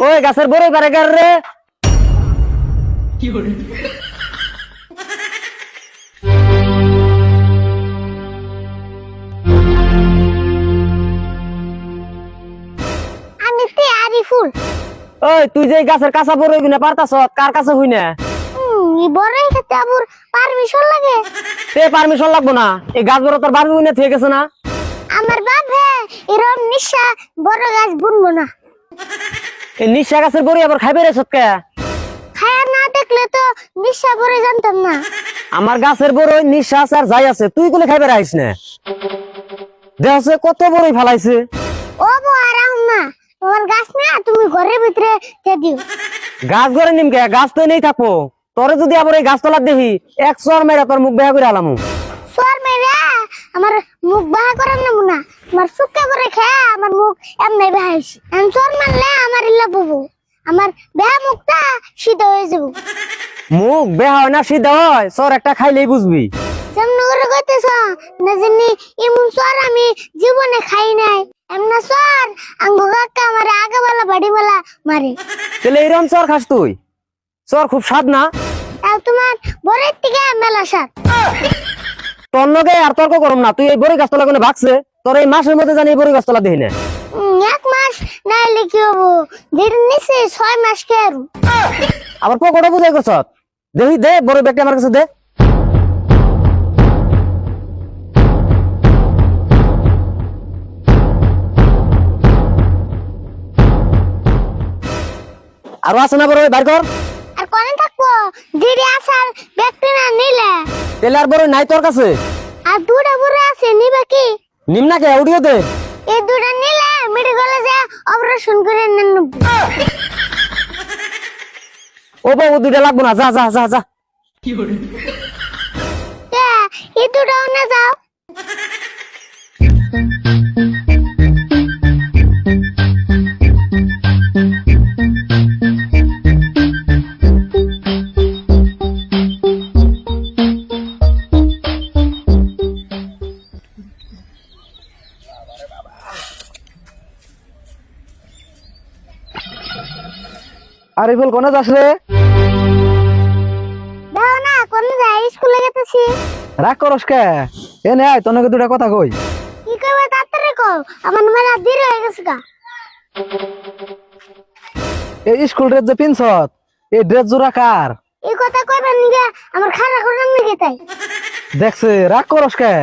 ওই গাছের বড় পারে কার রে? আমি তে আরিফুল। ওই তুই যে গাছের কাঁচা বড় হইবি না পারতাছ, কার কাছে হই না? বড়ই খেতে আবুর পারমিশন লাগে। তে পারমিশন লাগবো না, এই গাছ বড় তোর বাড়বি না থেকে গেছে না? আমার বাপ এরম নিশা বড় গাছ বুনবো না। এই নিশা গাছের বড়ি আবার খাইবে রে সৎকে? খায়া না দেখলে তো নিশা বড় জানতাম না। আমার গাছের বড় নিঃশ্বাস আর যাই আছে, তুই কোলে খাইবে রাইস না? দেখছে কত বড়ই ফালাইছে। ও বো আরাম না, তোমার গাছ না তুমি ঘরের ভিতরে তে দিও। গাছ ঘরে নিমকে, গাছ তো নেই থাকবো। তোরে যদি আবার এই গাছতলার দেখি, এক চর মেরা তোর মুখ বেহা করে আলামু। সোর মেরে আমার মুখ বাহা করার নাম না, আমার সুক্কা করে খেয়ে আমার মুখ এমনি বাহাইছি। আমি সোর মারলে আমার ইল্লা বুবু, আমার বেহা মুখটা সিদ্ধ হয়ে যাব। মুখ বেহা হয় না সিধা হয়, চর একটা খাইলেই বুঝবি। যেমন করে কইতেছ না জানি এমন সোর আমি জীবনে খাই নাই। এমন সোর আঙ্গু কাকা আমার আগাবেলা বাড়িবেলা মারে। তাহলে এরকম চর খাস তুই? চর খুব স্বাদ না? তাও তোমার বরের থেকে মেলা সাত। তোর লগে আর তর্ক করম না, তুই এই বড়ি গাছতলা কোনে ভাগছে? তোর এই মাসের মধ্যে জানি এই বড়ি গাছতলা দেখি না। এক মাস নাইলে কি হবো, দেড় নিচে 6 মাস কে আরু। আবার পকড়া বুঝাই করছ? দেখি দে বড় ব্যাগটা আমার কাছে দে। আর আছে না বড় বাইর কর। আর কোনে থাকবো দিদি আসার ব্যক্তি না নিলে। তেলে আর বড় নাই তোর কাছে? আর দুটা বুড়া আছে নিবে কি? নিম না কে উড়িয়ে দে। এই দুটা নিলে মেডিকেলে যা অপারেশন করে নেন। ও বাবু দুইটা লাগবো না, যা যা যা যা। এই দুটাও না যাও। আরিফুল কোনে যাস রে? দাও না কোনে যাই স্কুলে গেতেছি। রাগ করস কে? এনে আয়, তোকে দুটা কথা কই। কি কইবা তাড়াতাড়ি কও, আমার মেলা দেরি হয়ে গেছে গা। এই স্কুল ড্রেস যে পিনছত, এই ড্রেস জোড়া কার? এই কথা কইবেন নিগে আমার খারাপ করে নিগে তাই। দেখছে রাগ করস কে?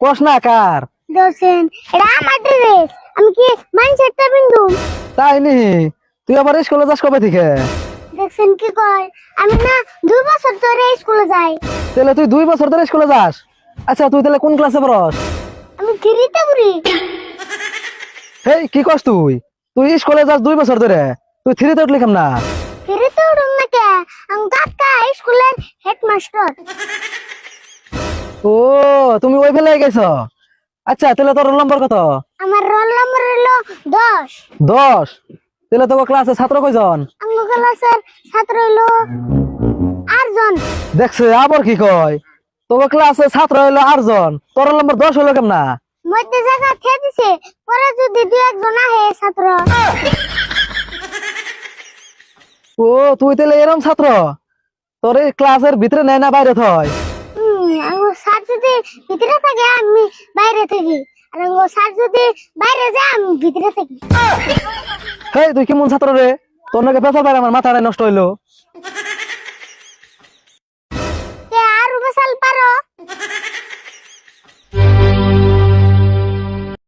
কস না কার? দোসেন এটা আমার ড্রেস, আমি কি মানছেটা বিন্দু। তাই নি? তুই আবার স্কুলে যাস কবে থেকে? দেখছেন কি কয়, আমি না 2 বছর ধরে স্কুলে যাই। তাহলে তুই 2 বছর ধরে স্কুলে যাস? আচ্ছা তুই তাহলে কোন ক্লাসে পড়স? আমি থ্রিতে পড়ি। হেই কি কস তুই? তুই স্কুলে যাস 2 বছর ধরে, তুই 3-তে উঠলি কেমন না? থ্রিতে উঠুন না কে, আমি কাকা স্কুলের হেডমাস্টার। ও তুমি ওই ফেলে গেছ? আচ্ছা তাহলে তোর রোল নম্বর কত? আমার রোল নম্বর হলো 10। 10? তাহলে তোর ক্লাসে ছাত্র কয়জন? আমার ক্লাসের ছাত্র হলো 8 জন। দেখছে আবার কি কয়, তোর ক্লাসে ছাত্র হইলো 8 জন, তোর রোল নম্বর 10 হইলো কেমন না? মধ্যে জায়গা খেয়ে দিছে, পরে যদি 2-1 জন আহে ছাত্র। ও তুই তাহলে এরম ছাত্র? তোর এই ক্লাসের ভিতরে নেয় না বাইরে থয়? আমার স্যার যদি ভিতরে থাকে আমি বাইরে থাকি, আর আমার স্যার যদি বাইরে যায় আমি ভিতরে থাকি। হেই তুই কেমন ছাত্র রে? তোর নাকি পেছাল পারে আমার মাথাটা নষ্ট হইলো।